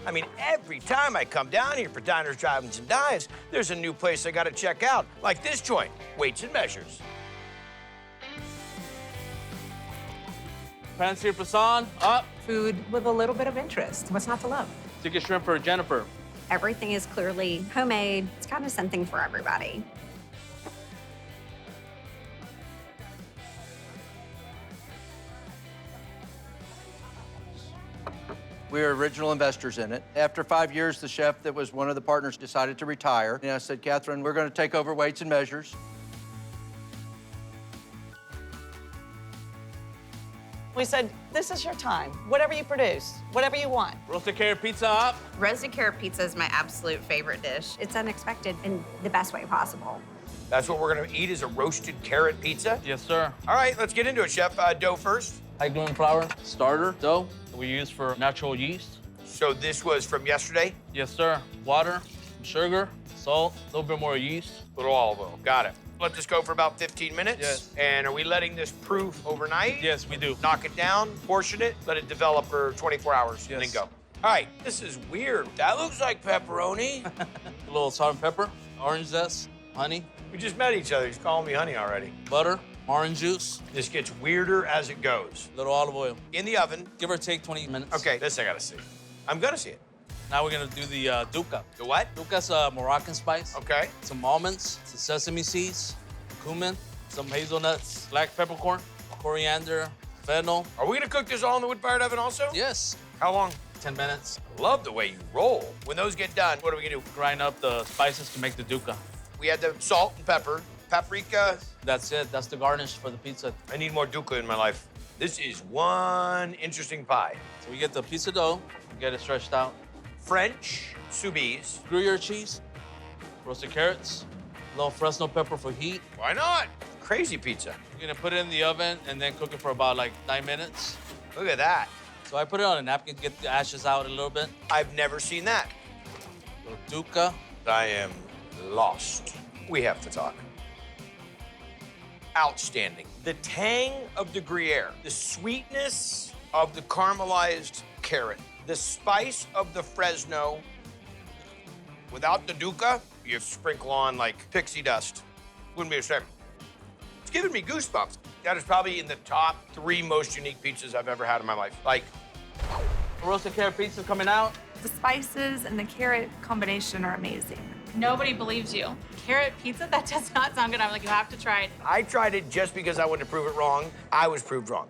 I mean, every time I come down here for diners, drive-ins, and dives, there's a new place I gotta check out, like this joint, Weights and Measures. Fancy croissant, up. Food with a little bit of interest. What's not to love? Chicken shrimp for Jennifer. Everything is clearly homemade. It's kind of something for everybody. We were original investors in it. After 5 years, the chef that was one of the partners decided to retire. And I said, Catherine, we're going to take over Weights and Measures. We said, this is your time. Whatever you produce, whatever you want. Roasted carrot pizza, up. Roasted carrot pizza is my absolute favorite dish. It's unexpected in the best way possible. That's what we're gonna eat, is a roasted carrot pizza? Yes, sir. All right, let's get into it, Chef. Dough first. High gluten flour, starter dough that we use for natural yeast. So this was from yesterday? Yes, sir. Water, sugar, salt, a little bit more yeast. Little olive oil, got it. Let this go for about 15 minutes. Yes. And are we letting this proof overnight? Yes, we do. Knock it down, portion it, let it develop for 24 hours, and then Yes. go. All right, this is weird. That looks like pepperoni. A little salt and pepper, orange zest, honey, We just met each other. He's calling me honey already. butter, orange juice, This gets weirder as it goes. little olive oil. In the oven. Give or take 20 minutes. Okay, this I gotta see. I'm gonna see it. Now we're gonna do the dukkha. The what? Dukkha's a Moroccan spice. Okay. Some almonds, some sesame seeds, cumin, some hazelnuts, black peppercorn, coriander, fennel. Are we gonna cook this all in the wood-fired oven also? Yes, How long? 10 minutes. Love the way you roll. When those get done, what are we gonna do? Grind up the spices to make the dukkha. We had the salt and pepper, paprika. That's it. That's the garnish for the pizza. I need more dukkha in my life. This is one interesting pie. So we get the pizza dough, get it stretched out. French sous vide. Gruyere cheese, roasted carrots, a little Fresno pepper for heat. Why not? Crazy pizza. You're gonna put it in the oven and then cook it for about like 9 minutes. Look at that. So I put it on a napkin, get the ashes out a little bit. I've never seen that. Little dukkha. I am lost. We have to talk. Outstanding. The tang of the Gruyere, the sweetness of the caramelized carrot, the spice of the Fresno. Without the dukkha, you sprinkle on like pixie dust. Wouldn't be a shame. It's giving me goosebumps. That is probably in the top 3 most unique pizzas I've ever had in my life. Like, Roasted carrot pizza coming out. The spices and the carrot combination are amazing. Nobody believes you. Carrot pizza? That does not sound good. I'm like, you have to try it. I tried it just because I wanted to prove it wrong. I was proved wrong.